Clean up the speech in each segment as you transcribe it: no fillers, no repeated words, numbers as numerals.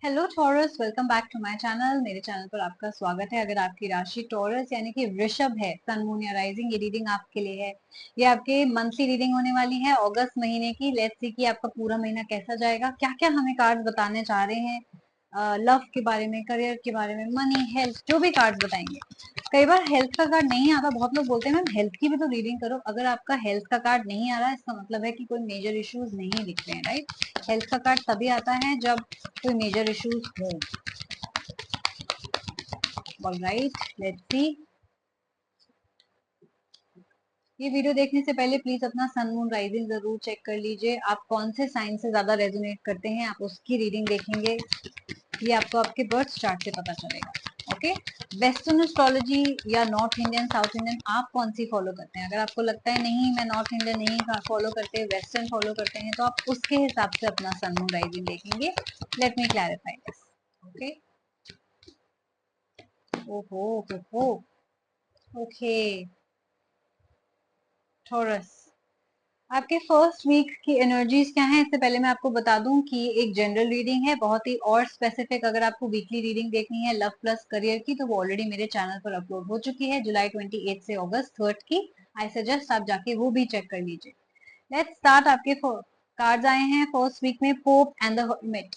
Hello Taurus, welcome back to my channel. मेरे channel पर आपका स्वागत है। अगर आपकी राशि टॉरस यानी कि वृषभ है, सन मून या राइजिंग, ये रीडिंग आपके लिए है। ये आपके मंथली रीडिंग होने वाली है अगस्त महीने की। लेट्स सी कि आपका पूरा महीना कैसा जाएगा, क्या क्या हमें कार्ड्स बताने चाह रहे हैं। लव के बारे में, करियर के बारे में, मनी, हेल्थ, जो भी कार्ड्स बताएंगे। कई बार हेल्थ का कार्ड नहीं आता, बहुत लोग बोलते हैं मैम हेल्थ की भी तो रीडिंग करो। अगर आपका हेल्थ का कार्ड नहीं आ रहा है, इसका मतलब है कि कोई मेजर इश्यूज नहीं दिख रहे हैं, राइट। हेल्थ का कार्ड तभी आता है जब कोई मेजर इश्यूज हो। Alright, let's see. ये वीडियो देखने से पहले प्लीज अपना सन मून राइजिंग जरूर चेक कर लीजिए। आप कौन से साइन से ज्यादा रेजोनेट करते हैं, आप उसकी रीडिंग देखेंगे। ये आपको आपके बर्थ चार्ट से पता चलेगा। ओके। वेस्टर्न एस्ट्रोलॉजी या नॉर्थ इंडियन, साउथ इंडियन, आप कौन सी फॉलो करते हैं? अगर आपको लगता है नहीं मैं नॉर्थ इंडियन नहीं फॉलो करते, वेस्टर्न फॉलो करते हैं, तो आप उसके हिसाब से अपना सन मून राइजिंग देखेंगे। Let me clarify this. Okay. ओहो, ओहो, ओके। थॉरस, आपके फर्स्ट वीक की एनर्जीज क्या हैं? इससे पहले मैं आपको बता दूं कि एक जनरल रीडिंग है, बहुत ही और स्पेसिफिक। अगर आपको वीकली रीडिंग देखनी है लव प्लस करियर की, तो वो ऑलरेडी मेरे चैनल पर अपलोड हो चुकी है, जुलाई 28 से अगस्त 3 की। आई सजेस्ट आप जाके वो भी चेक कर लीजिए। Let's start. आपके कार्ड्स आए हैं फर्स्ट वीक में, पोप एंड द हर्मिट।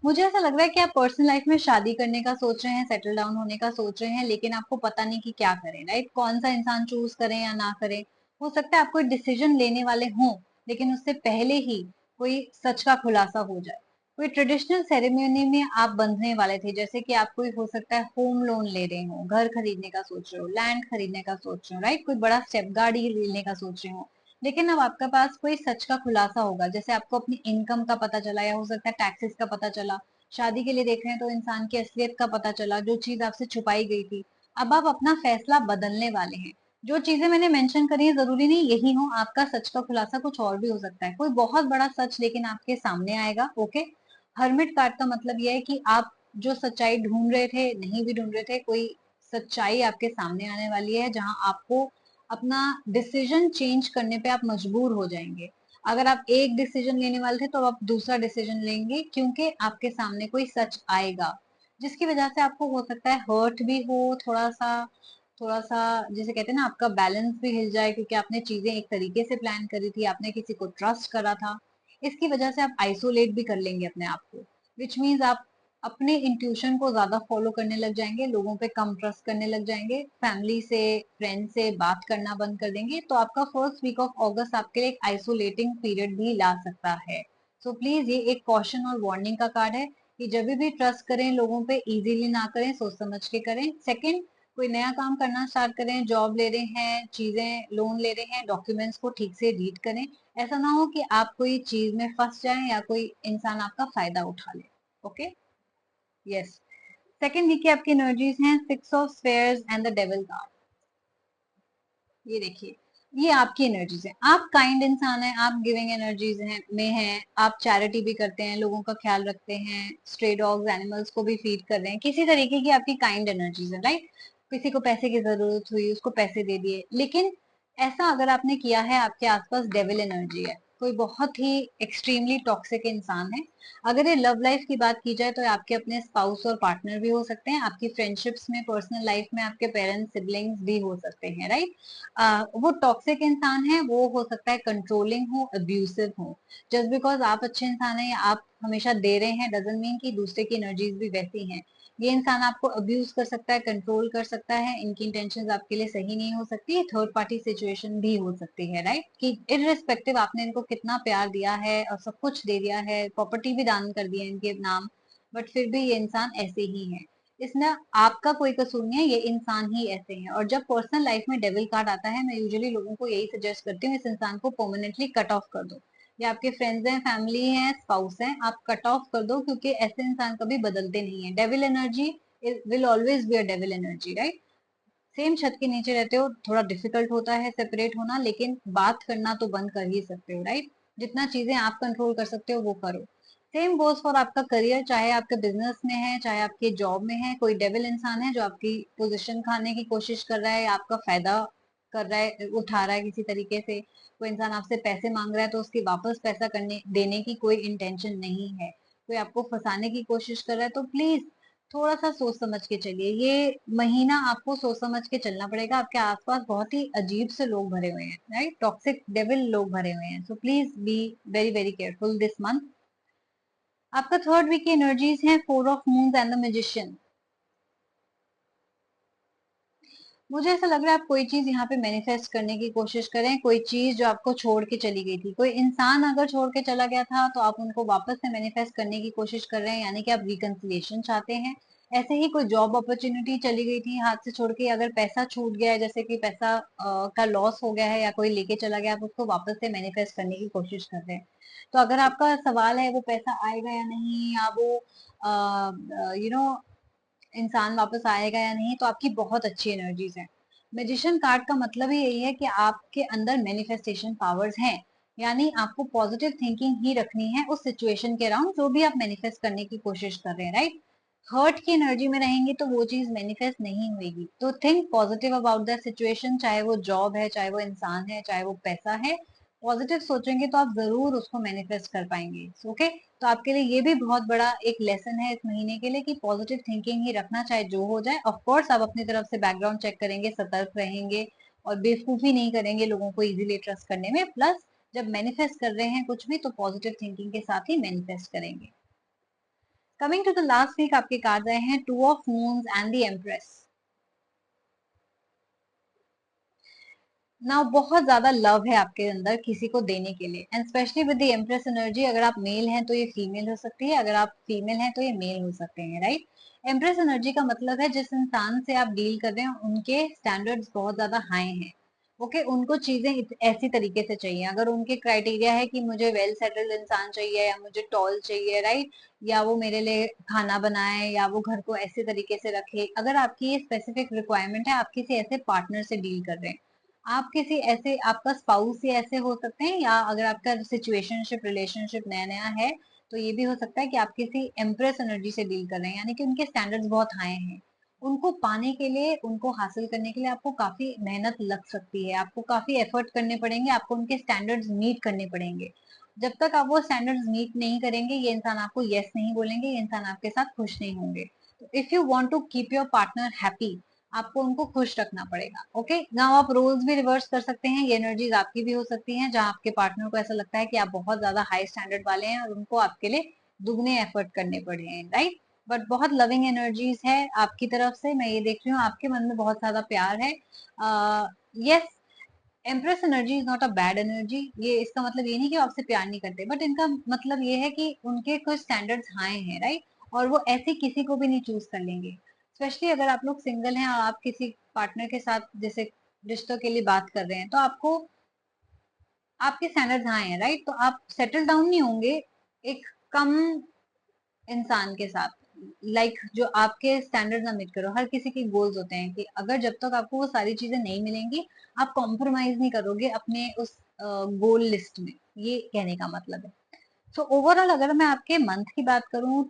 मुझे ऐसा लग रहा है कि आप पर्सनल लाइफ में शादी करने का सोच रहे हैं, सेटल डाउन होने का सोच रहे हैं, लेकिन आपको पता नहीं कि क्या करें, राइट। कौन सा इंसान चूज करें या ना करें। हो सकता है आप कोई डिसीजन लेने वाले हों, लेकिन उससे पहले ही कोई सच का खुलासा हो जाए। कोई ट्रेडिशनल सेरेमनी में आप बंधने वाले थे, जैसे कि आप कोई हो सकता है होम लोन ले रहे हो, घर खरीदने का सोच रहे हो, लैंड खरीदने का सोच रहे हो, राइट। कोई बड़ा स्टेप, गाड़ी लेने का सोच रहे हो। लेकिन अब आपके पास कोई सच का खुलासा होगा, जैसे आपको अपनी इनकम का पता चला, या हो सकता है टैक्सेस का पता चला। शादी के लिए देख रहे हैं तो इंसान की असलियत का पता चला, जो चीज आपसे छुपाई गई थी। अब आप अपना फैसला बदलने वाले हैं। जो चीजें मैंने मेंशन करी है जरूरी नहीं यही हो, आपका सच का खुलासा कुछ और भी हो सकता है, कोई बहुत बड़ा सच लेकिन आपके सामने आएगा। ओके। हर्मिट कार्ड का मतलब यह है कि आप जो सच्चाई ढूंढ रहे थे नहीं भी ढूंढ रहे थे, कोई सच्चाई आपके सामने आने वाली है जहां आपको अपना डिसीजन चेंज करने पे आप मजबूर हो जाएंगे। अगर आप एक डिसीजन लेने वाले थे तो अब आप दूसरा डिसीजन लेंगे, क्योंकि आपके सामने कोई सच आएगा जिसकी वजह से आपको हो सकता है हर्ट भी हो, थोड़ा सा जिसे कहते हैं ना, आपका बैलेंस भी हिल जाए, क्योंकि आपने चीजें एक तरीके से प्लान करी थी, आपने किसी को ट्रस्ट करा था। इसकी वजह से आप आइसोलेट भी कर लेंगे अपने आप को, विच मीन्स आप अपने इंट्यूशन को ज्यादा फॉलो करने लग जाएंगे, लोगों पे कम ट्रस्ट करने लग जाएंगे, फैमिली से, फ्रेंड से बात करना बंद कर देंगे। तो आपका फर्स्ट वीक ऑफ अगस्त आपके लिए एक आइसोलेटिंग पीरियड भी ला सकता है। सो प्लीज, ये एक कॉशन और वार्निंग का कार्ड है कि जब भी ट्रस्ट करें लोगों पे, इजीली ना करें, सोच समझ के करें। सेकंड, कोई नया काम करना स्टार्ट करें, जॉब ले रहे हैं, चीजें लोन ले रहे हैं, डॉक्यूमेंट्स को ठीक से रीड करें। ऐसा ना हो कि आप कोई चीज में फंस जाएं या कोई इंसान आपका फायदा उठा ले। ओके। यस। सेकंड वीक की आपकी एनर्जीज हैं six of spheres and the devil card. ये देखिए, ये आपकी एनर्जीज है। आप काइंड इंसान हैं, आप गिविंग एनर्जीज हैं में हैं, आप चैरिटी भी करते हैं, लोगों का ख्याल रखते हैं, स्ट्रे डॉग्स, एनिमल्स को भी फीड कर रहे हैं, किसी तरीके की आपकी काइंड एनर्जीज है, राइट। किसी को पैसे की जरूरत हुई, उसको पैसे दे दिए। लेकिन ऐसा अगर आपने किया है, आपके आसपास डेविल एनर्जी है, कोई बहुत ही एक्सट्रीमली टॉक्सिक इंसान है। अगर ये लव लाइफ की बात की जाए तो आपके अपने स्पाउस और पार्टनर भी हो सकते हैं, आपकी फ्रेंडशिप्स में, पर्सनल लाइफ में आपके पेरेंट्स, सिबलिंग्स भी हो सकते हैं, राइट। वो टॉक्सिक इंसान है, वो हो सकता है कंट्रोलिंग हो, अब्यूसिव हो। जस्ट बिकॉज आप अच्छे इंसान हैं या आप हमेशा दे रहे हैं, डजंट मीन कि दूसरे की एनर्जीज भी वैसी हैं। ये इंसान आपको अब्यूज कर सकता है, कंट्रोल कर सकता है, इनकी इंटेंशंस आपके लिए सही नहीं हो सकती, ये थर्ड पार्टी सिचुएशन भी हो सकती है, राइट। कि इररिस्पेक्टिव आपने इनको कितना प्यार दिया है और सब कुछ दे दिया है, प्रॉपर्टी भी दान कर दी है इनके नाम, बट फिर भी ये इंसान ऐसे ही है। इसमें आपका कोई कसूर नहीं है, ये इंसान ही ऐसे हैं। और जब पर्सनल लाइफ में डेविल कार्ड आता है, मैं यूजुअली लोगों को यही सजेस्ट करती हूँ, इस इंसान को परमानेंटली कट ऑफ कर दो। या आपके फ्रेंड्स हैं, फैमिली है, स्पाउस है, आप कट ऑफ कर दो, क्योंकि ऐसे इंसान कभी बदलते नहीं है। Devil energy will always be a devil energy, right. Same छत के नीचे रहते हो, थोड़ा डिफिकल्ट होता है सेपरेट होना, लेकिन बात करना तो बंद कर ही सकते हो, राइट। जितना चीजें आप कंट्रोल कर सकते हो वो करो। सेम गोज फॉर आपका करियर, चाहे आपके बिजनेस में है, चाहे आपके जॉब में है, कोई डेविल इंसान है जो आपकी पोजीशन खाने की कोशिश कर रहा है, आपका फायदा कर रहा है, उठा रहा है किसी तरीके से, कोई इंसान आपसे पैसे मांग रहा है तो उसकी वापस पैसा करने देने की कोई इंटेंशन नहीं है, कोई आपको फंसाने की कोशिश कर रहा है, तो प्लीज थोड़ा सा सोच समझ के चलिए। ये महीना आपको सोच समझ के चलना पड़ेगा। आपके आसपास बहुत ही अजीब से लोग भरे हुए हैं, राइट, टॉक्सिक डेविल लोग भरे हुए हैं, so please be very very careful this month. आपका थर्ड वीक की एनर्जीज है 4 of moons and the magician. मुझे ऐसा लग रहा है आप कोई चीज यहाँ पे मैनिफेस्ट करने की कोशिश करें, कोई चीज जो आपको छोड़ के चली गई थी, कोई इंसान अगर छोड़ के चला गया था तो आप उनको वापस से मैनिफेस्ट करने की कोशिश कर रहे हैं, यानी कि आप रिकंसिलिएशन चाहते हैं। ऐसे ही कोई जॉब अपॉर्चुनिटी चली गई थी हाथ से छोड़ के, अगर पैसा छूट गया है, जैसे कि पैसा का लॉस हो गया है या कोई लेके चला गया, आप उसको वापस से मैनिफेस्ट करने की कोशिश कर रहे हैं। तो अगर आपका सवाल है वो पैसा आएगा या नहीं, या वो यू नो इंसान वापस आएगा या नहीं, तो आपकी बहुत अच्छी एनर्जीज है। मैजिशियन कार्ड का मतलब ही यही है कि आपके अंदर मैनिफेस्टेशन पावर्स हैं, यानी आपको पॉजिटिव थिंकिंग ही रखनी है उस सिचुएशन के अराउंड जो भी आप मैनिफेस्ट करने की कोशिश कर रहे हैं, राइट। हर्ट की एनर्जी में रहेंगे तो वो चीज मैनिफेस्ट नहीं होगी, तो think positive about that situation, चाहे वो जॉब है, चाहे वो इंसान है, चाहे वो पैसा है। पॉजिटिव सोचेंगे तो आप जरूर उसको मैनिफेस्ट कर पाएंगे, ओके। तो आपके लिए ये भी बहुत बड़ा एक लेसन है इस महीने के लिए कि पॉजिटिव थिंकिंग ही रखना, चाहे जो हो जाए। ऑफ कोर्स आप अपनी तरफ से बैकग्राउंड चेक करेंगे, सतर्क रहेंगे और बेवकूफी नहीं करेंगे लोगों को इजीली ट्रस्ट करने में। प्लस जब मैनिफेस्ट कर रहे हैं कुछ भी तो पॉजिटिव थिंकिंग के साथ ही मैनिफेस्ट करेंगे। Coming to the last week, आपके कार्ड आए हैं 2 of moons and the empress. ना बहुत ज्यादा लव है आपके अंदर किसी को देने के लिए, and specially with the empress energy. अगर आप मेल हैं तो ये फीमेल हो सकती है, अगर आप फीमेल हैं तो ये मेल हो सकते हैं, राइट। एम्प्रेस एनर्जी का मतलब है जिस इंसान से आप डील कर रहे हैं उनके स्टैंडर्ड्स बहुत ज्यादा हाई हैं, ओके। उनको चीजें ऐसी तरीके से चाहिए, अगर उनके क्राइटेरिया है कि मुझे वेल सेटल्ड इंसान चाहिए, या मुझे टॉल चाहिए, राइट, या वो मेरे लिए खाना बनाए, या वो घर को ऐसे तरीके से रखे, अगर आपकी ये स्पेसिफिक रिक्वायरमेंट है, आप किसी ऐसे पार्टनर से डील कर रहे हैं, आप किसी ऐसे, आपका स्पाउस ही ऐसे हो सकते हैं, या अगर आपका सिचुएशनशिप रिलेशनशिप नया नया है तो ये भी हो सकता है कि आप किसी एम्प्रेस एनर्जी से डील कर रहे हैं, यानी कि उनके स्टैंडर्ड्स बहुत हाई हैं। उनको पाने के लिए, उनको हासिल करने के लिए आपको काफी मेहनत लग सकती है, आपको काफी एफर्ट करने पड़ेंगे, आपको उनके स्टैंडर्ड्स मीट करने पड़ेंगे। जब तक आप वो स्टैंडर्ड्स मीट नहीं करेंगे ये इंसान आपको यस नहीं बोलेंगे, ये इंसान आपके साथ खुश नहीं होंगे। तो if you want to keep your partner happy, आपको उनको खुश रखना पड़ेगा, ओके। नाउ आप रोल्स भी रिवर्स कर सकते हैं, ये एनर्जीज आपकी भी हो सकती हैं जहां आपके पार्टनर को ऐसा लगता है कि आप बहुत ज्यादा हाई स्टैंडर्ड वाले हैं और उनको आपके लिए दुगने एफर्ट करने पड़े हैं, राइट। बट बहुत लविंग एनर्जीज है आपकी तरफ से, मैं ये देख रही हूँ आपके मन में बहुत ज्यादा प्यार है। Yes, empress energy is not a bad energy, ये इसका मतलब ये नहीं कि वो आपसे प्यार नहीं करते, बट इनका मतलब ये है कि उनके कुछ स्टैंडर्ड्स हाई हैं, राइट। और वो ऐसे किसी को भी नहीं चूज कर लेंगे, स्पेशली अगर आप लोग सिंगल हैं और आप किसी पार्टनर के साथ जैसे रिश्तों के लिए बात कर रहे हैं, तो आपको आपके स्टैंडर्ड्स हाई हैं, राइट। तो आप सेटल डाउन नहीं होंगे एक कम इंसान के साथ, जो आपके स्टैंडर्ड ना मीट करो। हर किसी के गोल्स होते हैं कि अगर जब तक आपको वो सारी चीजें नहीं मिलेंगी आप कॉम्प्रोमाइज नहीं करोगे अपने उस गोल लिस्ट में, ये कहने का मतलब है। सो ओवरऑल अगर मैं आपके मंथ की बात करूं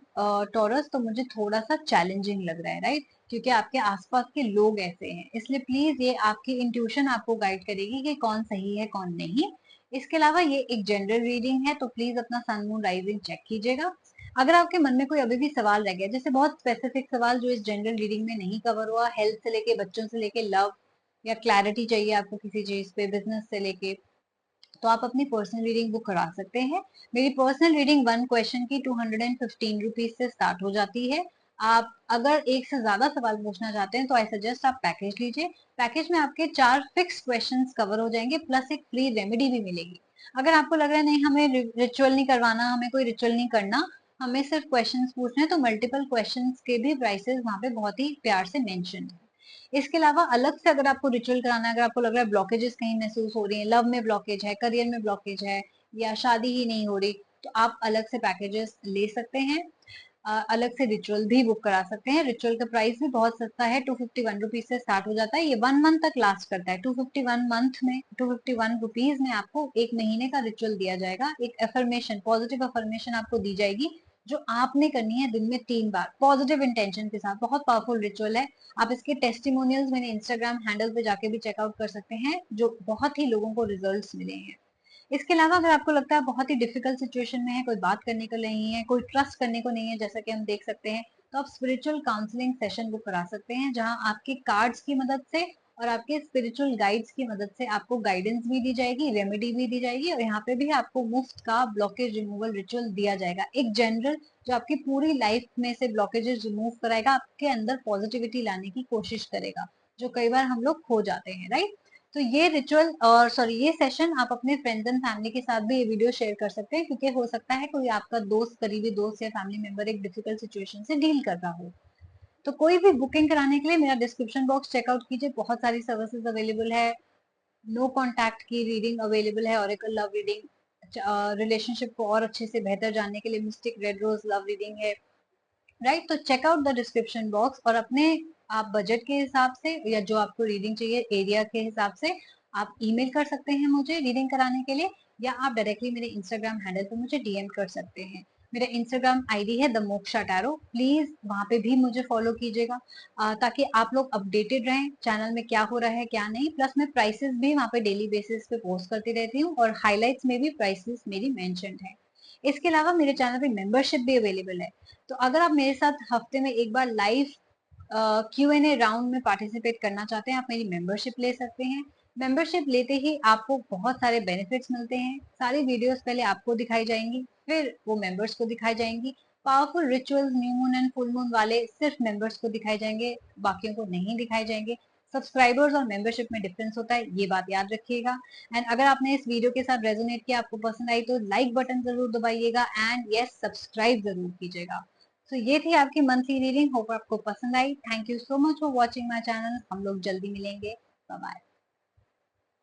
टॉरस, तो मुझे थोड़ा सा चैलेंजिंग लग रहा है, राइट, क्योंकि आपके आसपास के लोग ऐसे हैं, इसलिए प्लीज ये आपकी इंट्यूशन आपको गाइड करेगी कि कौन सही है कौन नहीं। इसके अलावा ये एक जनरल रीडिंग है, तो प्लीज अपना सन मून राइजिंग चेक कीजिएगा। अगर आपके मन में कोई अभी भी सवाल रह गया, जैसे बहुत स्पेसिफिक सवाल जो इस जनरल रीडिंग में नहीं कवर हुआ, हेल्थ से लेके बच्चों से लेके लव, या क्लैरिटी चाहिए आपको किसी चीज पे, बिजनेस से लेके, तो आप अपनी पर्सनल रीडिंग बुक करा सकते हैं। मेरी पर्सनल रीडिंग 1 क्वेश्चन की 215 रुपीज से स्टार्ट हो जाती है। आप अगर एक से ज्यादा सवाल पूछना चाहते हैं तो आई सजेस्ट आप पैकेज लीजिए। पैकेज में आपके 4 फिक्स क्वेश्चंस कवर हो जाएंगे, प्लस एक फ्री रेमेडी भी मिलेगी। अगर आपको लग रहा है नहीं हमें रिचुअल नहीं करवाना, हमें कोई रिचुअल नहीं करना, हमें सिर्फ क्वेश्चंस पूछने हैं, तो मल्टीपल क्वेश्चंस के भी प्राइसेस वहाँ पे बहुत ही प्यार से मेंशन है। इसके अलावा अलग से अगर आपको रिचुअल कराना है, अगर आपको लग रहा है ब्लॉकेजेस कहीं महसूस हो रही है, लव में ब्लॉकेज है, करियर में ब्लॉकेज है, या शादी ही नहीं हो रही, तो आप अलग से पैकेजेस ले सकते हैं। अलग से रिचुअल भी बुक करा सकते हैं। रिचुअल का प्राइस भी बहुत सस्ता है, 251 रुपीज से स्टार्ट हो जाता है। ये 1 मंथ तक लास्ट करता है। 251 रुपीज में आपको 1 महीने का रिचुअल दिया जाएगा, एक अफर्मेशन, पॉजिटिव अफर्मेशन आपको दी जाएगी जो आपने करनी है दिन में 3 बार पॉजिटिव इंटेंशन के साथ। बहुत पावरफुल रिचुअल है। आप इसके टेस्टिमोनियल्स मेरे इंस्टाग्राम हैंडल पे जाके भी चेकआउट कर सकते हैं, जो बहुत ही लोगों को रिजल्ट्स मिले हैं। इसके अलावा अगर आपको लगता है बहुत ही डिफिकल्ट सिचुएशन में है, कोई बात करने को नहीं है, कोई ट्रस्ट करने को नहीं है, जैसा कि हम देख सकते हैं, तो आप स्पिरिचुअल काउंसलिंग सेशन बुक करा सकते हैं, जहां आपके कार्ड्स की मदद से और आपके स्पिरिचुअल गाइड्स की मदद से आपको गाइडेंस भी दी जाएगी, रेमेडी भी दी जाएगी, और यहाँ पे भी आपको मुफ्त का ब्लॉकेज रिमूवल रिचुअल दिया जाएगा, एक जनरल, जो आपकी पूरी लाइफ में से ब्लॉकेजेस रिमूव कराएगा, आपके अंदर पॉजिटिविटी लाने की कोशिश करेगा, जो कई बार हम लोग खो जाते हैं, राइट। तो ये रिचुअल और सॉरी ये सेशन आप अपने फ्रेंड्स एंड फैमिली के साथ भी ये वीडियो शेयर कर सकते हैं, क्योंकि हो सकता है कोई आपका दोस्त, करीबी दोस्त या फैमिली मेंबर एक डिफिकल्ट सिचुएशन से डील कर रहा हो। तो कोई भी बुकिंग कराने के लिए मेरा डिस्क्रिप्शन बॉक्स चेकआउट कीजिए, बहुत सारी सर्विसेज अवेलेबल है। नो कॉन्टैक्ट की रीडिंग अवेलेबल है, ऑरेकल लव रीडिंग, रिलेशनशिप को और अच्छे से बेहतर जानने के लिए mystic red rose love reading है, राइट। तो check out the description box, और अपने आप बजट के हिसाब से या जो आपको रीडिंग चाहिए एरिया के हिसाब से आप ईमेल कर सकते हैं मुझे रीडिंग कराने के लिए, या आप डायरेक्टली मेरे इंस्टाग्राम हैंडल पे मुझे डीएम कर सकते हैं। मेरा इंस्टाग्राम आईडी है द मोक्षा टैरो, प्लीज वहां पे भी मुझे फॉलो कीजिएगा, ताकि आप लोग अपडेटेड रहें चैनल में क्या हो रहा है क्या नहीं। प्लस मैं प्राइसेस भी वहां पे डेली बेसिस पे पोस्ट करती रहती हूँ, और हाईलाइट्स में भी प्राइसेस मेरी मेंशन्ड है। इसके अलावा मेरे चैनल पे मेंबरशिप भी अवेलेबल है। तो अगर आप मेरे साथ हफ्ते में एक बार लाइव Q&A राउंड में पार्टिसिपेट करना चाहते हैं, आप मेरी मेंबरशिप ले सकते हैं। मेंबरशिप लेते ही आपको बहुत सारे बेनिफिट्स मिलते हैं। सारी वीडियोस पहले आपको दिखाई जाएंगी, फिर वो मेंबर्स को दिखाई जाएंगी। Powerful rituals new moon and full moon वाले सिर्फ मेंबर्स को दिखाए जाएंगे, बाकियों को नहीं दिखाए जाएंगे। सब्सक्राइबर्स और मेंबरशिप में डिफरेंस होता है, ये बात याद रखिएगा। एंड अगर आपने इस वीडियो के साथ रेजोनेट किया, आपको पसंद आई, तो लाइक बटन जरूर दबाइएगा, एंड यस सब्सक्राइब जरूर कीजिएगा। तो ये थी आपकी मंथली रीडिंग, होप आपको पसंद आई। Thank you so much for watching my channel. हम लोग जल्दी मिलेंगे। Bye bye.